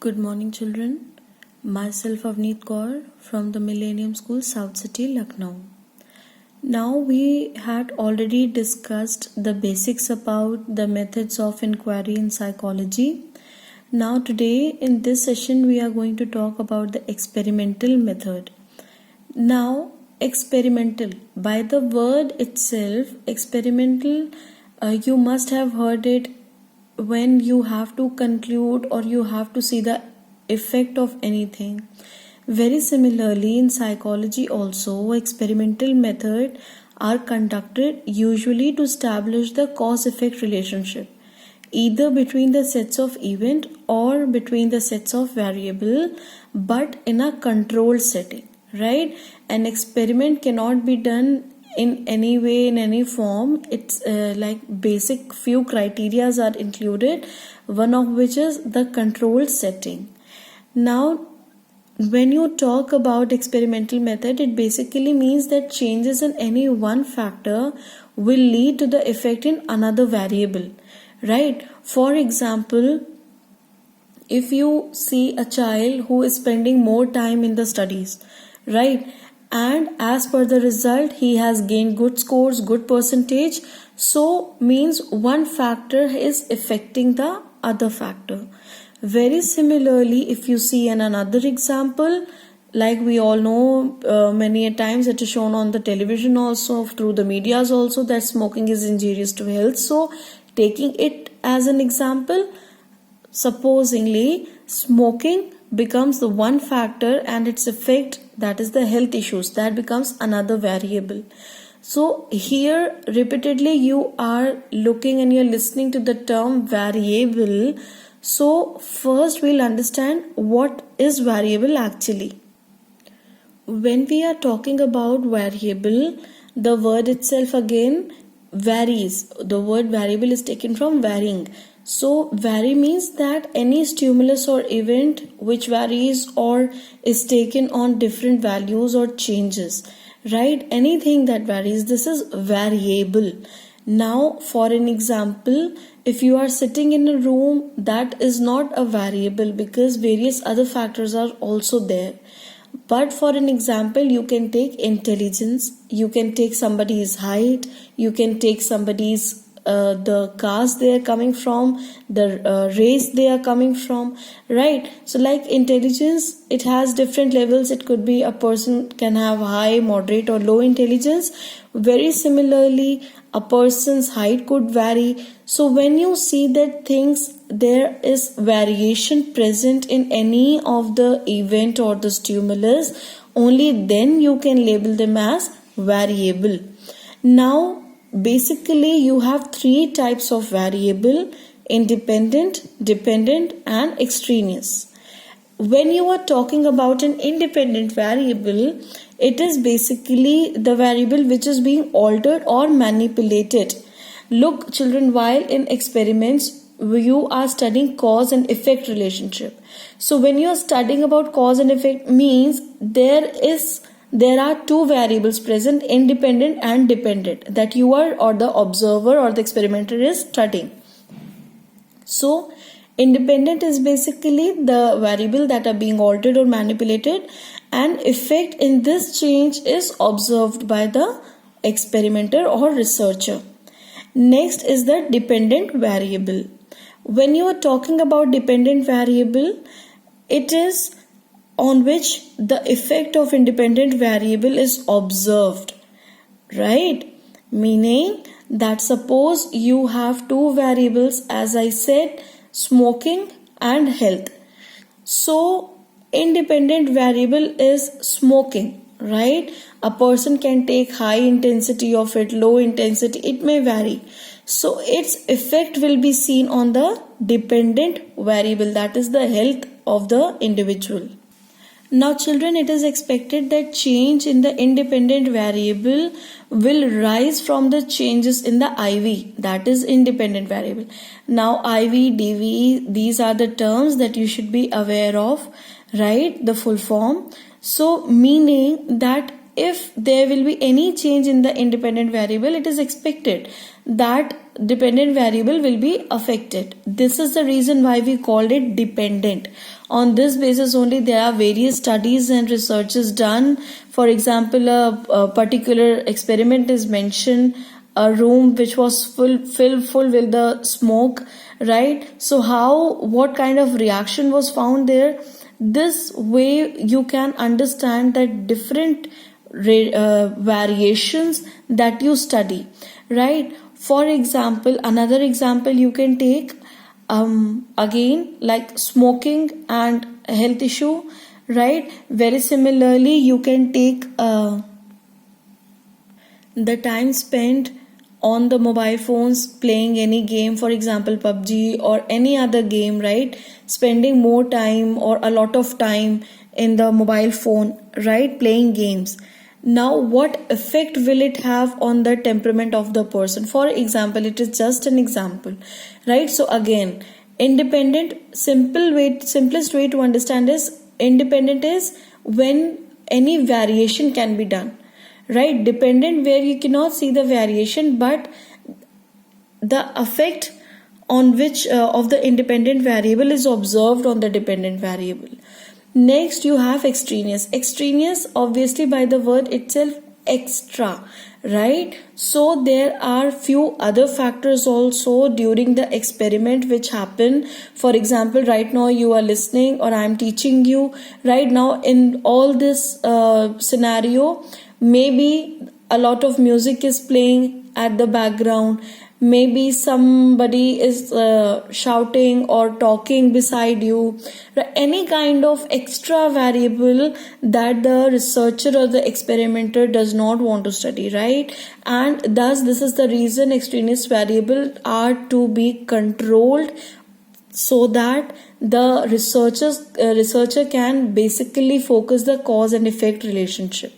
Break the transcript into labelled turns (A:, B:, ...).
A: Good morning, children. Myself Avneet Kaur from the Millennium School, South City, Lucknow. Now we had already discussed the basics about the methods of inquiry in psychology. Now today in this session we are going to talk about the experimental method. Now experimental, by the word itself, experimental, you must have heard it when you have to conclude or you have to see the effect of anything. Very similarly, in psychology also, experimental methods are conducted usually to establish the cause-effect relationship, either between the sets of event or between the sets of variable, but in a controlled setting, right? An experiment cannot be done in any way, in any form. It's like basic few criterias are included, one of which is the controlled setting. Now when you talk about experimental method, it basically means that changes in any one factor will lead to the effect in another variable, right? For example, if you see a child who is spending more time in the studies, right, and as per the result he has gained good scores, good percentage, so means one factor is affecting the other factor. Very similarly, if you see another example, like we all know, many a times it is shown on the television also, through the medias also, that smoking is injurious to health. So taking it as an example, supposingly smoking becomes the one factor and its effect, that is the health issues, that becomes another variable. So here repeatedly you are looking and you're listening to the term variable. So first we'll understand what is variable actually. When we are talking about variable, the word itself again varies. The word variable is taken from varying. So vary means that any stimulus or event which varies or is taken on different values or changes, right? Anything that varies, this is variable. Now for an example, if you are sitting in a room, that is not a variable because various other factors are also there. But for an example, you can take intelligence, you can take somebody's height, you can take somebody's the caste they are coming from, the race they are coming from, right? So like intelligence, it has different levels. It could be a person can have high, moderate or low intelligence. Very similarly, a person's height could vary. So when you see that things, there is variation present in any of the event or the stimulus, only then you can label them as variable. Now basically you have three types of variable: independent, dependent and extraneous. When you are talking about an independent variable, it is basically the variable which is being altered or manipulated. Look children, while in experiments you are studying cause and effect relationship. So when you are studying about cause and effect, means there are two variables present, independent and dependent, that you are or the observer or the experimenter is studying. So independent is basically the variable that are being altered or manipulated, and effect in this change is observed by the experimenter or researcher. Next is the dependent variable. When you are talking about dependent variable, it is on which the effect of independent variable is observed, right? Meaning that suppose you have two variables, as I said, smoking and health. So independent variable is smoking, right? A person can take high intensity of it, low intensity, it may vary. So its effect will be seen on the dependent variable, that is the health of the individual. Now children, it is expected that change in the independent variable will rise from the changes in the IV, that is independent variable. Now IV, DV, these are the terms that you should be aware of, right? The full form. So meaning that if there will be any change in the independent variable, it is expected that dependent variable will be affected. This is the reason why we called it dependent. On this basis only there are various studies and researches done. For example, a particular experiment is mentioned, a room which was full with the smoke, right? So what kind of reaction was found there? This way you can understand that different variations that you study, right? For example, another example you can take, again, like smoking and health issue, right? Very similarly you can take the time spent on the mobile phones playing any game, for example PUBG or any other game, right? Spending more time or a lot of time in the mobile phone, right, playing games. Now what effect will it have on the temperament of the person? For example, it is just an example, right? So again, simplest way to understand is independent is when any variation can be done, right? Dependent where you cannot see the variation, but the effect on which of the independent variable is observed on the dependent variable. Next you have extraneous obviously by the word itself, extra, right? So there are few other factors also during the experiment which happen. For example, right now you are listening or I am teaching you. Right now in all this scenario, maybe a lot of music is playing at the background, maybe somebody is shouting or talking beside you, any kind of extra variable that the researcher or the experimenter does not want to study, right? And thus this is the reason extraneous variables are to be controlled, so that the researcher can basically focus the cause and effect relationship.